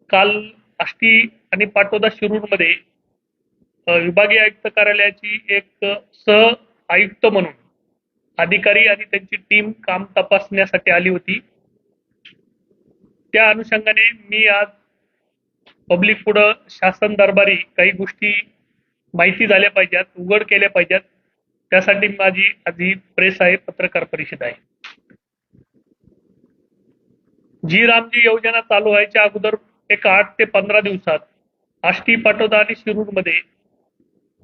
काल आष्टी आणि पाटोदा शिरूरमध्ये विभागीय आयुक्त कार्यालयाची एक सह आयुक्त म्हणून अधिकारी आणि त्यांची टीम काम तपासण्यासाठी आली होती. त्या अनुषंगाने मी आज पब्लिक पुढं शासन दरबारी काही गोष्टी माहिती झाल्या पाहिजेत, उघड केल्या पाहिजेत. त्यासाठी माझी आज ही प्रेस आहे, पत्रकार परिषद आहे. जी रामजी योजना चालू व्हायच्या अगोदर एक 8 ते 15 दिवसात आष्टी, पाटोदा आणि शिरूरमध्ये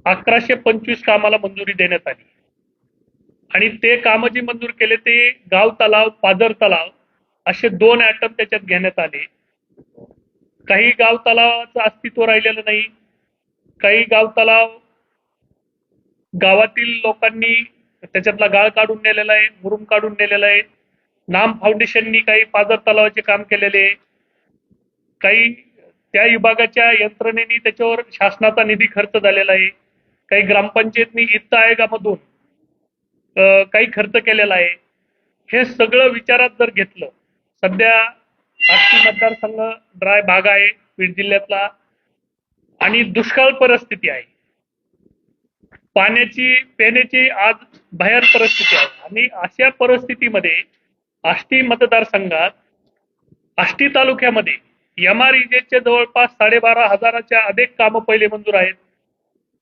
1125 कामाला मंजुरी देण्यात आली आणि ते काम जी मंजूर केले ते गाव तलाव, पाझर तलाव असे 2 ऍटम त्याच्यात घेण्यात आले. काही गाव तलावाचं अस्तित्व राहिलेलं नाही, काही गाव तलाव गावातील लोकांनी त्याच्यातला गाळ काढून नेलेला आहे, मुरुम काढून नेलेला आहे. नाम फाउंडेशननी काही पाझर तलावाचे काम केलेले, काही त्या विभागाच्या यंत्रणेनी त्याच्यावर शासनाचा निधी खर्च झालेला आहे, काही ग्रामपंचायतनी वित्त आयोगामधून काही खर्च केलेला आहे. हे सगळं विचारात जर घेतलं, सध्या आष्टी मतदारसंघ ड्राय भाग आहे बीड जिल्ह्यातला आणि दुष्काळ परिस्थिती आहे. पिण्याची आज भयान परिस्थिती आहे आणि अशा परिस्थितीमध्ये आष्टी मतदारसंघात आष्टी तालुक्यामध्ये MREJचे जवळपास 12,500च्या अधिक कामं पहिले मंजूर आहेत.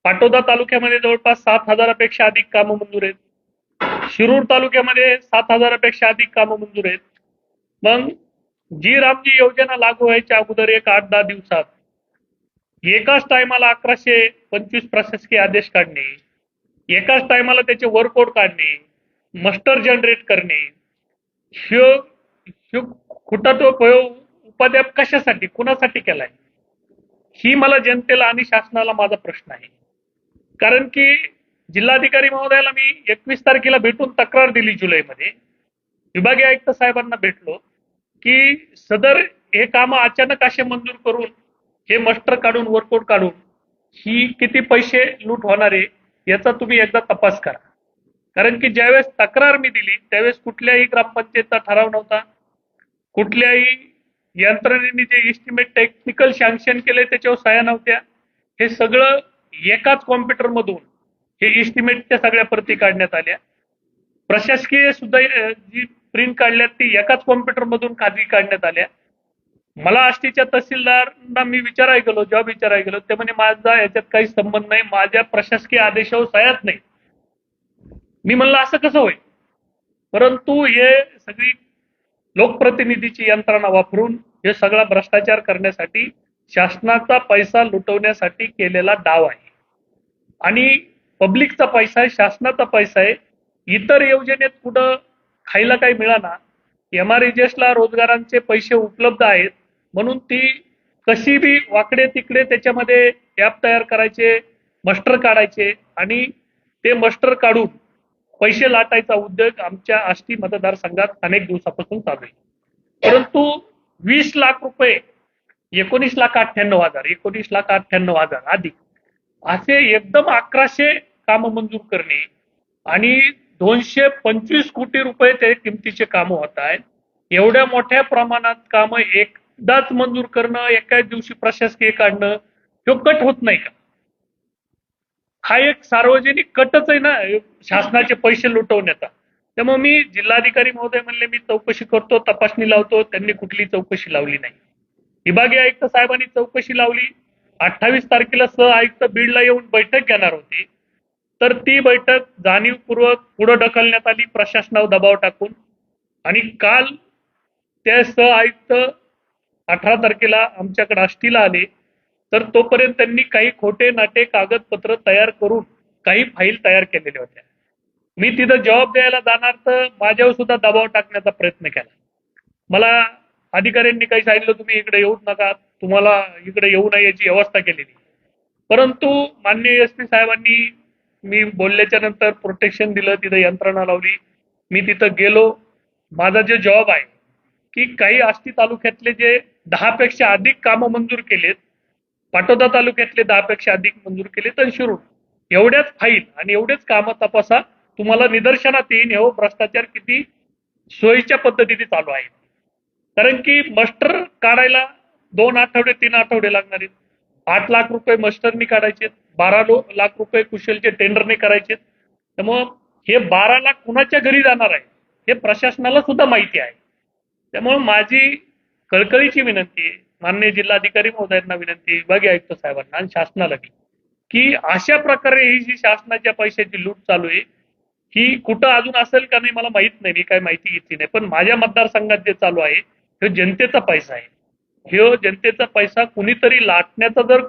पाटोदा तालुक्यामध्ये जवळपास 7,000पेक्षा अधिक कामं मंजूर आहेत. शिरूर तालुक्यामध्ये 7,000पेक्षा अधिक कामं मंजूर आहेत. मग जी रामजी योजना लागू व्हायच्या अगोदर एक 8-10 दिवसात एकाच टायमाला 1125 प्रशासकीय आदेश काढणे, एकाच टायमाला त्याचे वर्कआउट काढणे, मस्टर जनरेट करणे, उपाध्याय कशासाठी, कुणासाठी केलाय, ही मला जनतेला आणि शासनाला माझा प्रश्न आहे. कारण की जिल्हाधिकारी महोदयाला मी 21 तारखेला भेटून तक्रार दिली जुलैमध्ये. विभागीय आयुक्त साहेबांना भेटलो की सदर हे काम अचानक असे मंजूर करून हे मस्टर काढून वर्कआउट काढून ही किती पैसे लूट होणार आहे याचा तुम्ही एकदा तपास करा. कारण की ज्यावेळेस तक्रार मी दिली त्यावेळेस कुठल्याही ग्रामपंचायतचा ठराव नव्हता, कुठल्याही यंत्रणेने जे इस्टिमेट टेक्निकल सँक्शन केले त्याच्यावर सह्या नव्हत्या. हे सगळं एकाच कॉम्प्युटर मधून हे इस्टिमेटच्या सगळ्या प्रती काढण्यात आल्या. प्रशासकीय सुद्धा जी प्रिंट काढल्यात ती एकाच कॉम्प्युटर मधून खाजगी काढण्यात आल्या. मला आष्टीच्या तहसीलदारांना मी विचारायला गेलो, जेव्हा विचारायला गेलो ते म्हणे माझा याच्यात काही संबंध नाही, माझ्या प्रशासकीय आदेशावर सह्याच नाही. मी म्हणलं असं कसं होईल. परंतु हे सगळी लोकप्रतिनिधीची यंत्रणा वापरून हे सगळा भ्रष्टाचार करण्यासाठी शासनाचा पैसा लुटवण्यासाठी केलेला डाव आहे आणि पब्लिकचा पैसा आहे, शासनाचा पैसा आहे. इतर योजनेत कुठं खायला काही मिळाना, MREJला रोजगारांचे पैसे उपलब्ध आहेत म्हणून ती कशी बी वाकडे तिकडे त्याच्यामध्ये ऍप तयार करायचे, मस्टर काढायचे आणि ते मस्टर काढून पैसे लाटायचा उद्योग आमच्या आष्टी मतदारसंघात अनेक दिवसापासून चालू आहे. परंतु 20 लाख रुपये 19,98,000 अधिक असे एकदम 1100 काम मंजूर करणे आणि 225 कोटी रुपये त्या किमतीचे कामं होत आहेत. एवढ्या मोठ्या प्रमाणात कामं एकदाच मंजूर करणं, एकाच दिवशी प्रशासकीय काढणं, तो कट होत नाही का? हा एक सार्वजनिक कटच आहे ना शासनाचे पैसे लुटवण्याचा. त्यामुळे मी जिल्हाधिकारी महोदय म्हणले मी चौकशी करतो, तपासणी लावतो. त्यांनी कुठली चौकशी लावली नाही. विभागीय आयुक्त साहेबांनी चौकशी लावली. 28 तारखेला सह आयुक्त बीडला येऊन बैठक घेणार होती, तर ती बैठक जाणीवपूर्वक पुढे ढकलण्यात आली प्रशासनावर दबाव टाकून. आणि काल त्या सह आयुक्त 18 तारखेला आमच्याकडे आष्टीला आले, तर तोपर्यंत त्यांनी काही खोटे नाटे कागदपत्र तयार करून काही फाईल तयार केलेल्या होत्या. मी तिथं जबाब द्यायला जाणार तर माझ्यावर सुद्धा दबाव टाकण्याचा प्रयत्न केला. मला अधिकाऱ्यांनी काही सांगितलं तुम्ही इकडे येऊच नका, तुम्हाला इकडे येऊ नये याची व्यवस्था केलेली. परंतु माननीय SP साहेबांनी मी बोलल्याच्या नंतर प्रोटेक्शन दिलं, तिथं यंत्रणा लावली. मी तिथं गेलो. माझा जे जॉब आहे की काही आष्टी तालुक्यातले जे 10 पेक्षा अधिक कामं मंजूर केलेत, पाटोदा तालुक्यातले 10 पेक्षा अधिक मंजूर केलेत आणि शिरूर एवढ्याच फाईल आणि एवढेच कामं तपासा, तुम्हाला निदर्शनात येईल हो भ्रष्टाचार किती सोयीच्या पद्धतीने चालू आहे. कारण की मस्टर काढायला 2 आठवडे 3 आठवडे लागणार आहेत. 8 लाख रुपये मस्टरनी काढायचे, 12 लाख रुपये कुशलचे टेंडरने करायचे. त्यामुळं हे 12 लाख कुणाच्या घरी जाणार आहे हे प्रशासनाला सुद्धा माहिती आहे. त्यामुळे माझी कळकळीची विनंती आहे, माननीय जिल्हाधिकारी महोदयांना विनंती, विभागीय आयुक्त साहेबांना आणि शासनाला की अशा प्रकारे ही जी शासनाच्या पैशाची लूट चालू आहे ही कुठं अजून असेल का नाही मला माहित नाही, मी काय माहिती घेतली नाही, पण माझ्या मतदारसंघात जे चालू आहे हे जनतेचा पैसा आहे. हे जनतेचा पैसा कुणीतरी लाटण्याचा जर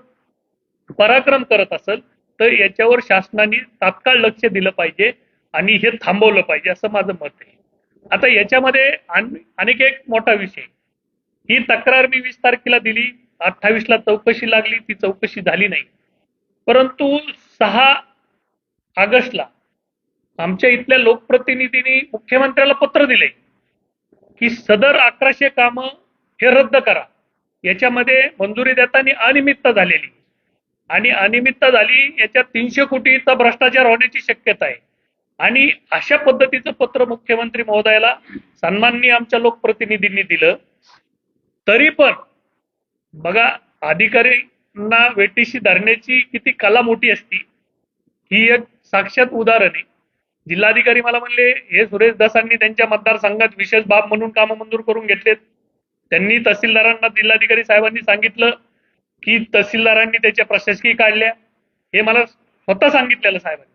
पराक्रम करत असेल तर याच्यावर शासनाने तात्काळ लक्ष दिलं पाहिजे आणि हे थांबवलं पाहिजे असं माझं मत आहे. आता याच्यामध्ये आणखी एक मोठा विषय, ही तक्रार मी 20 तारखेला दिली, 28ला चौकशी लागली, ती चौकशी झाली नाही. परंतु 6 ऑगस्टला आमच्या इथल्या लोकप्रतिनिधींनी मुख्यमंत्र्याला पत्र दिले की सदर 1100 कामं हे रद्द करा. याच्यामध्ये मंजुरी देताना अनियमितता झालेली आणि अनियमितता झाली, याच्यात 300 कोटीचा भ्रष्टाचार होण्याची शक्यता आहे. आणि अशा पद्धतीचं पत्र मुख्यमंत्री महोदयाला सन्माननीय आमच्या लोकप्रतिनिधींनी दिलं. तरी पण बघा, अधिकाऱ्यांना वेटीशी धरण्याची किती कला मोठी असती, ही एक साक्षात उदाहरण आहे. जिल्हाधिकारी मला म्हणले हे सुरेश दसांनी त्यांच्या मतदारसंघात विशेष बाब म्हणून कामं मंजूर करून घेतलेत. त्यांनी तहसीलदारांना, जिल्हाधिकारी साहेबांनी सांगितलं की तहसीलदारांनी त्याच्या प्रशासकीय काढल्या, हे मला स्वतः सांगितलेलं साहेबांनी.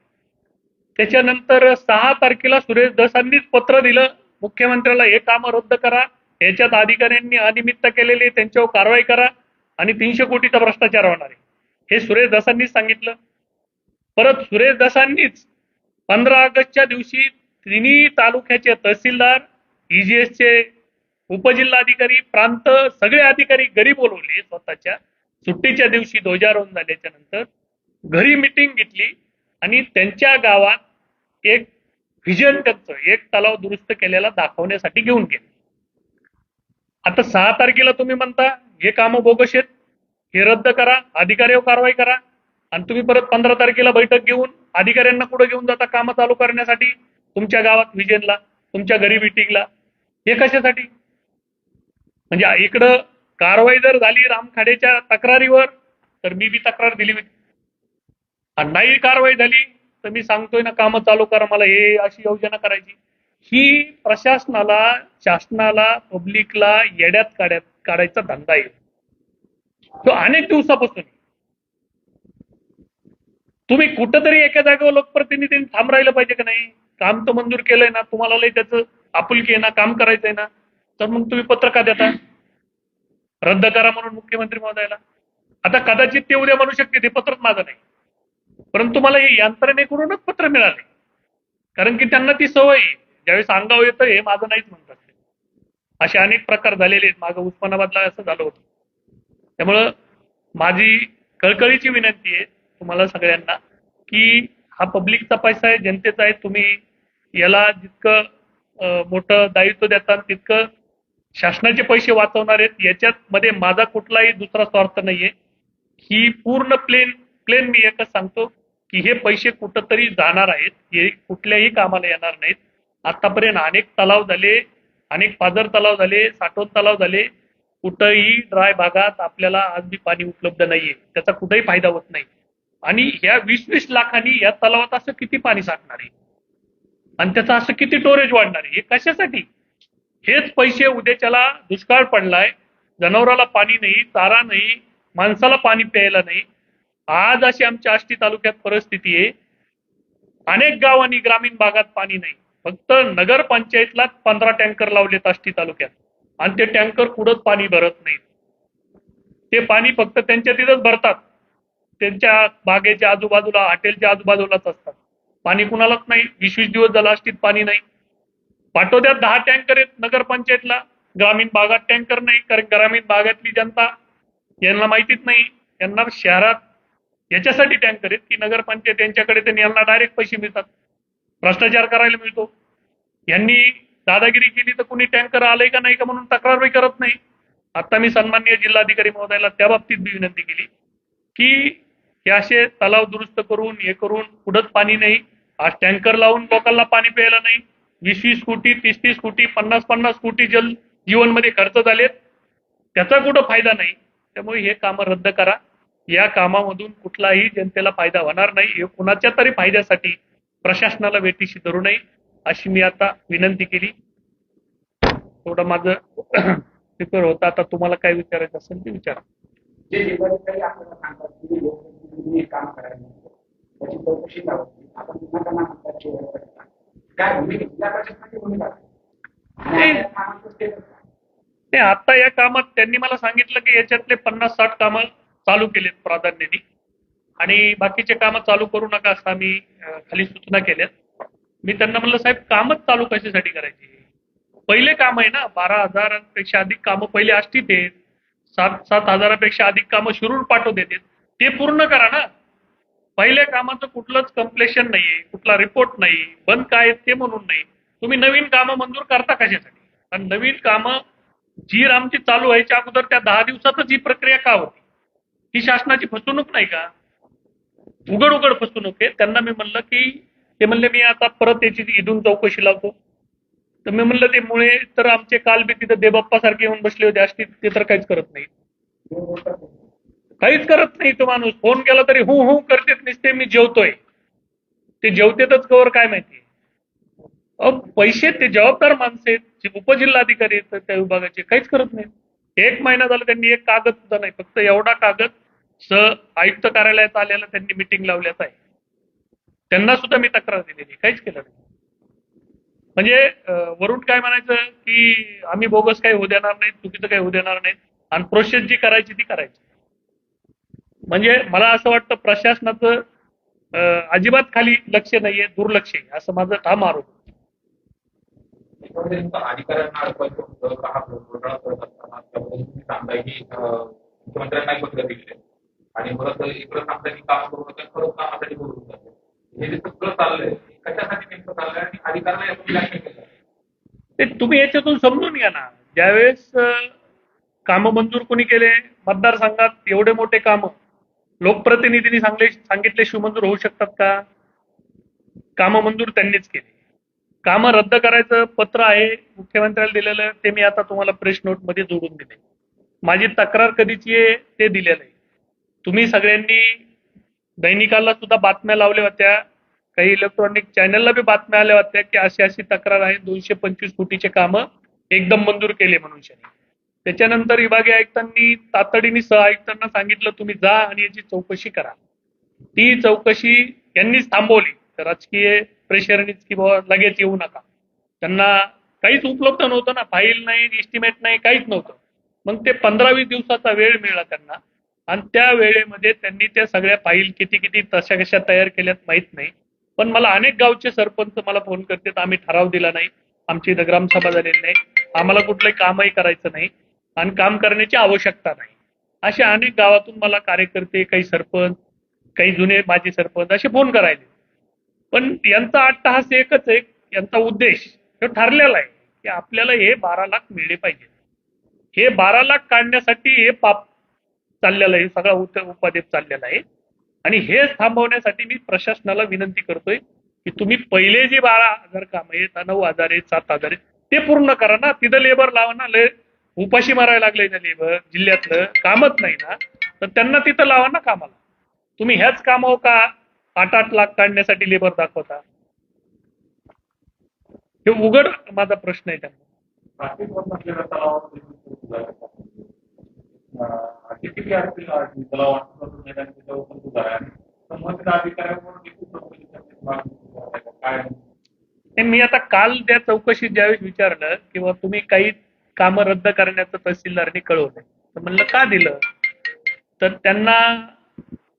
त्याच्यानंतर 6 तारखेला सुरेश दसांनीच पत्र दिलं मुख्यमंत्र्याला, हे कामं रद्द करा, याच्यात अधिकाऱ्यांनी अनियमितता केलेली त्यांच्यावर कारवाई करा आणि 300 कोटीचा भ्रष्टाचार होणार आहे, हे सुरेश दसांनीच सांगितलं. परत सुरेश दसांनीच 15 ऑगस्टच्या दिवशी तिन्ही तालुक्याचे तहसीलदार, ईजीएसचे उपजिल्हाधिकारी, प्रांत सगळे अधिकारी घरी बोलवले. स्वतःच्या सुट्टीच्या दिवशी ध्वजारोहण झाल्याच्या नंतर घरी मिटिंग घेतली आणि त्यांच्या गावात एक व्हिजन त्यांचं, एक तलाव दुरुस्त केलेला दाखवण्यासाठी घेऊन गेले. आता 6 तारखेला तुम्ही म्हणता हे कामं बोगस आहेत, हे रद्द करा, अधिकाऱ्यावर कारवाई करा, आणि तुम्ही परत 15 तारखेला बैठक घेऊन अधिकाऱ्यांना कुठे घेऊन जाता कामं चालू करण्यासाठी, तुमच्या गावात व्हिजनला, तुमच्या घरी मिटिंगला. हे कशासाठी? म्हणजे इकडं कारवाई जर झाली रामखाडेच्या तक्रारीवर तर मी बी तक्रार दिली होती, आणि नाही कारवाई झाली तर मी सांगतोय ना कामं चालू करा, मला हे अशी योजना करायची. ही प्रशासनाला, शासनाला, पब्लिकला येड्यात काढायचा धंदा आहे तो अनेक दिवसापासून. तुम्ही कुठंतरी एका जागेवर लोकप्रतिनिधींनी थांब राहिलं पाहिजे का नाही? काम तर मंजूर केलंय ना, तुम्हाला लय त्याचं आपुलकी आहे ना, काम करायचंय ना, तर मग तुम्ही पत्र का देता रद्द करा म्हणून मुख्यमंत्री महोदयाला? आता कदाचित ते उद्या म्हणू शकते ते पत्रच माझं नाही, परंतु मला हे यंत्रणेकडूनच पत्र मिळाले, कारण की त्यांना ती सवय आहे, ज्यावेळेस अंगावर येतं हे माझं नाहीच म्हणतात. असे अनेक प्रकार झालेले आहेत, मागं उस्मानाबादला असं झालं होतं. त्यामुळं माझी कळकळीची विनंती आहे तुम्हाला सगळ्यांना की हा पब्लिकचा पैसा आहे, जनतेचा आहे, तुम्ही याला जितकं मोठं दायित्व देता तितकं शासनाचे पैसे वाचवणार आहेत. याच्यात मध्ये माझा कुठलाही दुसरा स्वार्थ नाहीये. ही पूर्ण प्लेन मी एकच सांगतो की हे पैसे कुठंतरी जाणार आहेत, हे कुठल्याही कामाला येणार नाहीत. आतापर्यंत अनेक तलाव झाले, अनेक पाझर तलाव झाले, साठवण तलाव झाले, कुठंही ड्राय भागात आपल्याला आज बी पाणी उपलब्ध नाहीये, त्याचा कुठेही फायदा होत नाही. आणि ह्या 20-20 लाखांनी या तलावात असं किती पाणी साठणार आहे आणि त्याचं असं किती स्टोरेज वाढणार आहे, हे कशासाठी? हेच पैसे उद्याच्याला दुष्काळ पडलाय, जनावराला पाणी नाही, चारा नाही, माणसाला पाणी प्यायला नाही. आज अशी आमच्या आष्टी तालुक्यात परिस्थिती आहे, अनेक गावांनी ग्रामीण भागात पाणी नाही. फक्त नगरपंचायतला 15 टँकर लावलेत आष्टी तालुक्यात, आणि ते टँकर कुठंच पाणी भरत नाहीत. ते पाणी फक्त त्यांच्या तिथंच भरतात, त्यांच्या बागेच्या आजूबाजूला, हॉटेलच्या आजूबाजूलाच असतात. पाणी कुणालाच नाही. 20-20 दिवस झाला आष्टीत पाणी नाही. पाटोद्यात 10 टँकर आहेत नगरपंचायतला, ग्रामीण भागात टँकर नाही, कारण ग्रामीण भागातली जनता यांना माहितीच नाही. यांना शहरात याच्यासाठी टँकर आहेत की नगरपंचायत यांच्याकडे त्यांनी यांना डायरेक्ट पैसे मिळतात, भ्रष्टाचार करायला मिळतो. यांनी दादागिरी केली तर कुणी टँकर आलंय का नाही का म्हणून तक्रारही करत नाही. आता मी सन्माननीय जिल्हाधिकारी महोदयाला त्या बाबतीत विनंती केली की हे असे तलाव दुरुस्त करून हे करून कुठंच पाणी नाही, आज टँकर लावून लोकांना पाणी प्यायला नाही. 20-20 कोटी, 30-30 कोटी, 50-50 कोटी जल जीवन मध्ये खर्च झालेत, त्याचा कुठं फायदा नाही. त्यामुळे हे कामं रद्द करा. या कामामधून कुठलाही जनतेला फायदा होणार नाही. हे कुणाच्या तरी फायद्यासाठी प्रशासनाला वेठीशी धरू नये अशी मी आता विनंती केली. थोडं माझं पेपर होता. आता तुम्हाला काय विचारायचं असेल ते विचारा. जे जिल्हाधिकारी आपल्याला सांगतात की लोकप्रतिनिधी काम करायला त्याची चौकशी लावली आपण पुन्हा त्यांना म्हणतात काय भूमिका जिल्हा परिषदची भूमिका नाही, आता या कामात त्यांनी मला सांगितलं की याच्यातले 50-60 कामं चालू केलेत प्राधान्याने आणि बाकीचे कामं चालू करू नका असं आम्ही खाली सूचना केल्यात. मी त्यांना म्हणलं साहेब कामच चालू कशासाठी करायची. पहिले काम आहे ना 12,000पेक्षा अधिक कामं पहिले असतील ते 7,000पेक्षा अधिक कामं शिरूर पाठवून देतात ते पूर्ण करा ना. पहिल्या कामाचं कुठलंच कम्प्लेशन नाहीये, कुठला रिपोर्ट नाही, बंद काय ते म्हणून नाही. तुम्ही नवीन कामं मंजूर करता कशासाठी. आणि नवीन कामं जी आमची चालू व्हायच्या अगोदर त्या 10 दिवसातच ही प्रक्रिया का होती. ही शासनाची फसवणूक नाही का. उघड उघड फसवणूक आहे. त्यांना मी म्हणलं की ते म्हणले मी आता परत याची इथून चौकशी लावतो. तर मी म्हणलं ते मुळे तर आमचे काल बी तिथं देवबाप्पा सारखे येऊन बसले होते असतील ते तर काहीच करत नाही. काहीच करत नाही. तो माणूस फोन केला तरी हू हू करतेच नसते मी जेवतोय. ते जेवतेतच कवर काय माहिती. पैसे ते जबाबदार माणसे उपजिल्हाधिकारी आहेत त्या विभागाचे काहीच करत नाही. 1 महिना झाला त्यांनी एक कागद सुद्धा नाही. फक्त एवढा कागद आयुक्त कार्यालयात आलेला त्यांनी मिटिंग लावल्याच आहे. त्यांना सुद्धा मी तक्रार दिलेली काहीच केलं नाही. म्हणजे वरून काय म्हणायचं की आम्ही बोगस काही होऊ देणार नाही, चुकीचं काही होऊ देणार नाही आणि प्रोसेस जी करायची ती करायची. म्हणजे मला असं वाटतं प्रशासनाचं अजिबात खाली लक्ष नाहीये, दुर्लक्ष आहे असं माझं ठाम आरोप. अधिकाऱ्यांना घोटाळा करत असताना त्याबद्दल सांगताय की मुख्यमंत्र्यांनाही पत्र दिले आणि परत इकडं सांगताय की काम करू नका खरंच कामासाठी बोलून जाते. हे जे सगळं चाललंय कशासाठी नेमकं चाललंय आणि अधिकाऱ्यांना यातून काय केलं ते तुम्ही याच्यातून समजून घ्या ना. ज्यावेळेस कामं मंजूर कोणी केले मतदारसंघात एवढे मोठे कामं लोकप्रतिनिधींनी सांगितल्याशिवाय मंजूर होऊ शकतात का. कामं मंजूर त्यांनीच केली. कामं रद्द करायचं पत्र आहे मुख्यमंत्र्याला दिलेलं ते मी आता तुम्हाला प्रेस नोट मध्ये जोडून दिले. माझी तक्रार कधीची आहे ते दिलेलं आहे. तुम्ही सगळ्यांनी दैनिकाला सुद्धा बातम्या लावल्या होत्या, काही इलेक्ट्रॉनिक चॅनलला बी बातम्या आल्या होत्या की अशी अशी तक्रार आहे 225 कोटीचे कामं एकदम मंजूर केले म्हणून. त्याच्यानंतर विभागीय आयुक्तांनी तातडीने सहआयुक्तांना सांगितलं तुम्ही जा आणि याची चौकशी करा. ती चौकशी यांनीच थांबवली राजकीय प्रेशरनीच की बाबा लगेच येऊ नका. त्यांना काहीच उपलब्ध नव्हतं ना, फाईल नाही, एस्टिमेट नाही, काहीच नव्हतं. मग ते 15-20 दिवसाचा वेळ मिळाला त्यांना आणि त्या वेळेमध्ये त्यांनी त्या सगळ्या फाईल किती तशा कशा तयार केल्यात माहित नाही. पण मला अनेक गावचे सरपंच मला फोन करतात आम्ही ठराव दिला नाही, आमची इथं ग्रामसभा झालेली नाही, आम्हाला कुठलंही कामही करायचं नाही आणि काम करण्याची आवश्यकता नाही. अशा अनेक गावातून मला कार्यकर्ते, काही सरपंच, काही जुने माजी सरपंच असे फोन करायचे. पण यांचा अट्टहास एकच आहे, यांचा उद्देश ठरलेला आहे की आपल्याला हे 12 लाख मिळले पाहिजे. हे 12 लाख काढण्यासाठी हे पाप चाललेलं आहे, सगळा उपादेश चाललेला आहे. आणि हे थांबवण्यासाठी मी प्रशासनाला विनंती करतोय की तुम्ही पहिले जे 12,000 काम आहेत, 9,000 आहेत, 7,000 आहेत ते पूर्ण करा ना. तिथं लेबर लावा ना. उपाशी मारायला लागले ना लेबर, जिल्ह्यातलं कामच नाही ना, तर त्यांना तिथं लावा ना कामाला. तुम्ही ह्याच कामावर का 8-8 लाख काढण्यासाठी लेबर दाखवता. हे उघड माझा प्रश्न आहे त्यांना. मी आता काल त्या चौकशीत ज्यावेळेस विचारलं किंवा तुम्ही काही कामं रद्द करण्याचं तहसीलदारांनी कळवलंय तर म्हणलं का दिलं. तर त्यांना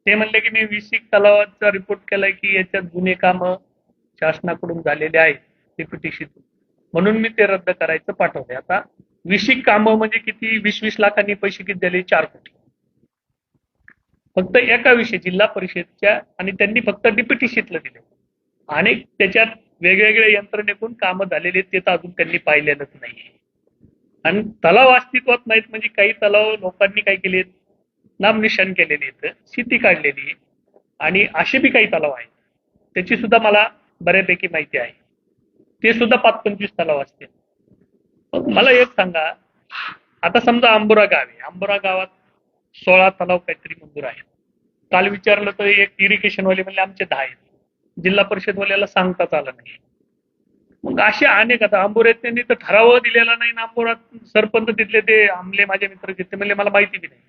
ते म्हणले की मी विसिक तलावाचा रिपोर्ट केलाय की याच्यात जुने कामं शासनाकडून झालेले आहेत डेप्युटेशीतून, म्हणून मी ते रद्द करायचं पाठवलंय. आता विसिक कामं म्हणजे किती 20-20 लाखांनी पैसे किती झाले 4 कोटी फक्त एका विषयी जिल्हा परिषदच्या आणि त्यांनी फक्त डेप्युटेशीतलं दिले आणि त्याच्यात वेगवेगळ्या यंत्रणेतून कामं झालेले ते तर अजून त्यांनी पाहिलेलंच नाही. आणि तलाव अस्तित्वात नाहीत म्हणजे काही तलाव लोकांनी काय केले नामनिशाण केलेले आहेत, शेती काढलेली आहे आणि असे बी काही तलाव आहेत त्याची सुद्धा मला बऱ्यापैकी माहिती आहे. ते सुद्धा 5-25 तलाव असतील. मग मला एक सांगा, आता समजा अंबुरा गाव आहे, अंबुरा गावात 16 तलाव काहीतरी मंजूर आहेत. काल विचारलं तर एक इरिगेशनवाले म्हणले आमचे 10 आहेत. जिल्हा परिषदवाल्याला सांगताच आलं नाही. मग असे अनेक आता अंबोऱ्यात त्यांनी तर ठराव दिलेला नाही ना, अंबोरात सरपंच तिथले ते आमले माझे मित्र ते म्हणले मला माहिती बी नाही.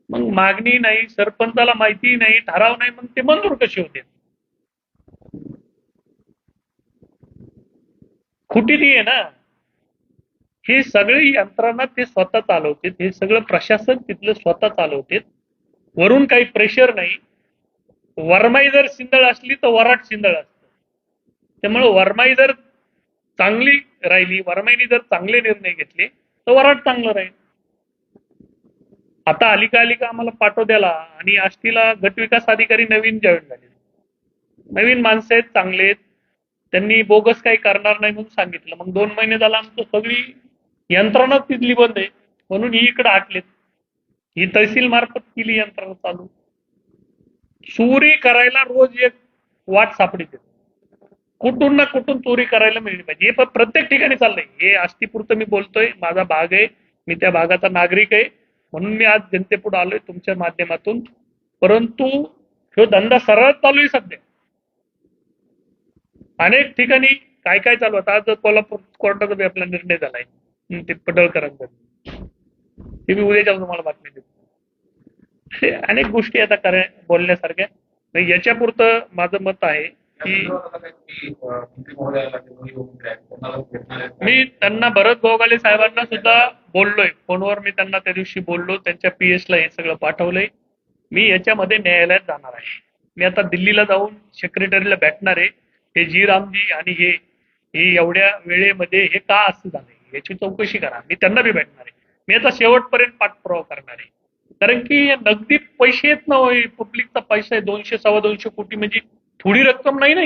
मग मागणी नाही, सरपंचाला माहिती नाही, ठराव नाही, मग ते मंजूर कसे होते? खुटी ती आहे ना. हे सगळी यंत्रणा ते स्वतः चालवते, हे सगळं प्रशासन तिथलं स्वतः चालवते. वरून काही प्रेशर नाही. वरमाई जर सिंदळ असली तर वराट सिंदळ असतं. त्यामुळे वरमाई जर चांगली राहिली, वरमाईने जर चांगले निर्णय घेतले तर वराट चांगलं राहील. आता अलिका आम्हाला पाटोद्याला आणि आष्टीला गटविकास अधिकारी नवीन जॉईन झाले. नवीन माणसं आहेत, चांगले आहेत. त्यांनी बोगस काही करणार नाही म्हणून सांगितलं. मग 2 महिने झाला आमचं सगळी यंत्रणा तिथली बंद आहे, म्हणून ही इकडे हाकलेत. ही तहसील मार्फत केली यंत्रणा चालू. चोरी करायला रोज एक वाट सापडते. कुठून ना कुठून चोरी करायला मिळली पाहिजे. हे पण प्रत्येक ठिकाणी चाललंय. हे आष्टीपुरतं मी बोलतोय, माझा भाग आहे, मी त्या भागाचा नागरिक आहे, म्हणून मी आज जनतेपुढे आलोय तुमच्या माध्यमातून. परंतु तो धंदा सरळ चालू आहे सध्या. अनेक ठिकाणी काय काय चालू होतं. आज कोल्हापूर कोर्टाचा बी आपला निर्णय झालाय, ते पडळकरांचा. ते मी उद्याच्या तुम्हाला बातमी देतो. हे अनेक गोष्टी आता बोलण्यासारख्या. याच्यापुरतं माझं मत आहे की मी त्यांना भरत गोगाले साहेबांना सुद्धा बोललोय फोनवर. मी त्यांना त्या दिवशी बोललो, त्यांच्या PS ला हे सगळं पाठवलंय. मी याच्यामध्ये न्यायालयात जाणार आहे. मी आता दिल्लीला जाऊन सेक्रेटरीला भेटणार आहे. हे जी रामजी आणि हे एवढ्या वेळेमध्ये हे का असं झालंय याची चौकशी करा. मी त्यांना बी भेटणार आहे. मी आता शेवटपर्यंत पाठपुरावा करणार आहे. कारण की नगदी पैसे येत ना, पब्लिकचा पैसा आहे. 200 250 कोटी म्हणजे थोडी रक्कम नाही ना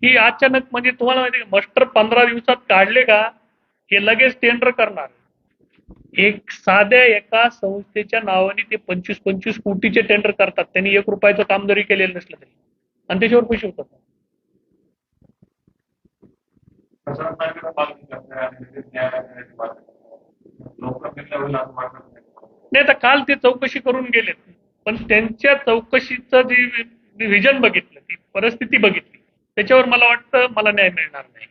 ही अचानक. म्हणजे तुम्हाला माहिती आहे मस्टर 15 दिवसात काढले का हे लगेच टेंडर करणार. एक साध्या एका संस्थेच्या नावाने ते 25-25 कोटीचे टेंडर करतात. त्यांनी 1 रुपयाचं काम जरी केलेलं नसलं तरी, आणि त्याच्यावर पैसे होतात. नाही तर काल ते चौकशी करून गेलेत, पण त्यांच्या चौकशीचं जी व्हिजन बघितलं, ती परिस्थिती बघितली, त्याच्यावर मला वाटतं मला न्याय मिळणार नाही,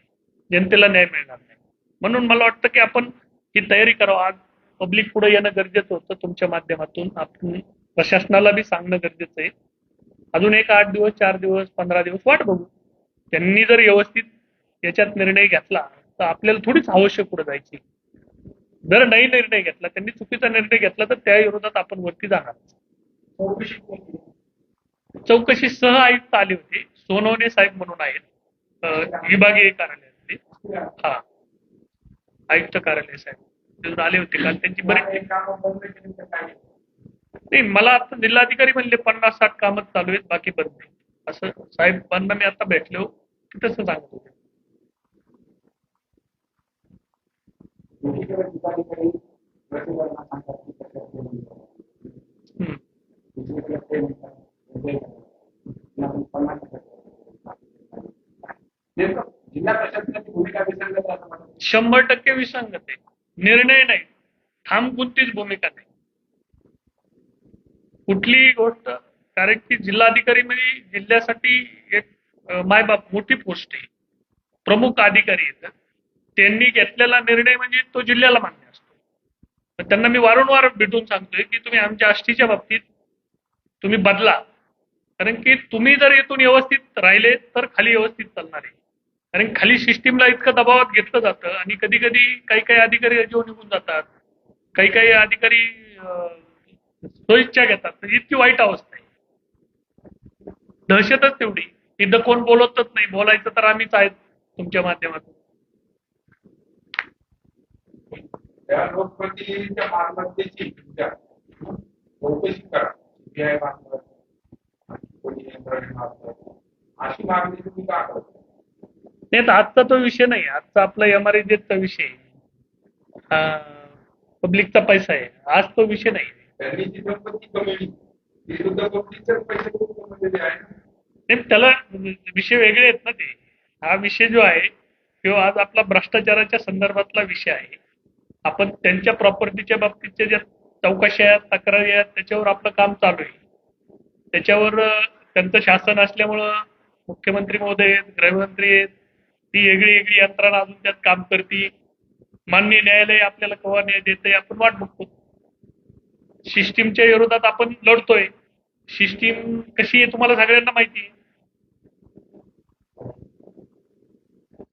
जनतेला न्याय मिळणार नाही. म्हणून मला वाटतं की आपण ही तयारी करावं. आज पब्लिक पुढे येणं गरजेचं होतं. तुमच्या माध्यमातून आपण प्रशासनाला बी सांगणं गरजेचं आहे. अजून एक 8 दिवस, 4 दिवस, 15 दिवस वाट बघू. त्यांनी जर व्यवस्थित याच्यात निर्णय घेतला तर आपल्याला थोडीच आवश्यक पुढे जायची. जर नाही निर्णय घेतला, त्यांनी चुकीचा निर्णय घेतला तर त्या विरोधात आपण वरती जाणार. चौकशी सह आयुक्त आले होते, सोनवणे साहेब म्हणून आहेत, विभागीय कार्यालयातले. हा, आयुक्त कार्यालय साहेब आले होते काल. त्यांची बरीच नाही, मला आता जिल्हाधिकारी म्हणले 50-60 कामच चालू आहेत, बाकी बंद नाही असं साहेबांना मी आता भेटलो की तसं सांगत होते. जिल्हा प्रशासनाची भूमिका विसंगत 100% विसंगत आहे. निर्णय नाही, ठामकोणतीच भूमिका नाही कुठलीही गोष्ट. कारण की जिल्हाधिकारी म्हणजे जिल्ह्यासाठी एक मायबाप मोठी पोस्ट आहे, प्रमुख अधिकारी आहेत. त्यांनी घेतलेला निर्णय म्हणजे तो जिल्ह्याला मान्य असतो. तर त्यांना मी वारंवार भेटून सांगतोय की तुम्ही आमच्या आष्टीच्या बाबतीत तुम्ही बदला. कारण की तुम्ही जर इथून व्यवस्थित राहिले तर खाली व्यवस्थित चालणार आहे. कारण खाली सिस्टीमला इतकं दबावात घेतलं जातं आणि कधी कधी काही काही अधिकारी जीव निघून जातात, काही काही अधिकारी स्वइच्छा घेतात. तर इतकी वाईट अवस्था आहे. दहशतच तेवढी. इथं कोण बोलतच नाही. बोलायचं तर आम्हीच आहेत तुमच्या माध्यमातून. त्या लोकप्रतिनिधींच्या मालमत्तेची चौकशी करा. CBI मार्फत, अशी मागणी तुम्ही का करता? नाही, तर आजचा तो विषय नाही. आजचा आपला MREZचा विषय पब्लिकचा पैसा आहे. आज तो विषय नाही. त्यांनी जी संपत्ती कमवली ती सुद्धा पब्लिकच्याच पैशातून कमवलेली आहे. नाही, त्याला विषय वेगळे आहेत ना ते. हा विषय जो आहे किंवा आज आपला भ्रष्टाचाराच्या संदर्भातला विषय आहे. आपण त्यांच्या प्रॉपर्टीच्या बाबतीतच्या ज्या चौकशा आहेत, तक्रारी आहेत, त्याच्यावर आपलं काम चालू आहे. त्याच्यावर त्यांचं शासन असल्यामुळं मुख्यमंत्री महोदय आहेत, गृहमंत्री आहेत, ती वेगळी वेगळी यंत्रणा अजून त्यात काम करते. माननीय न्यायालय आपल्याला केव्हा न्याय देतंय आपण वाट बघतो. सिस्टीमच्या विरोधात आपण लढतोय. सिस्टीम कशी आहे तुम्हाला सगळ्यांना माहिती आहे.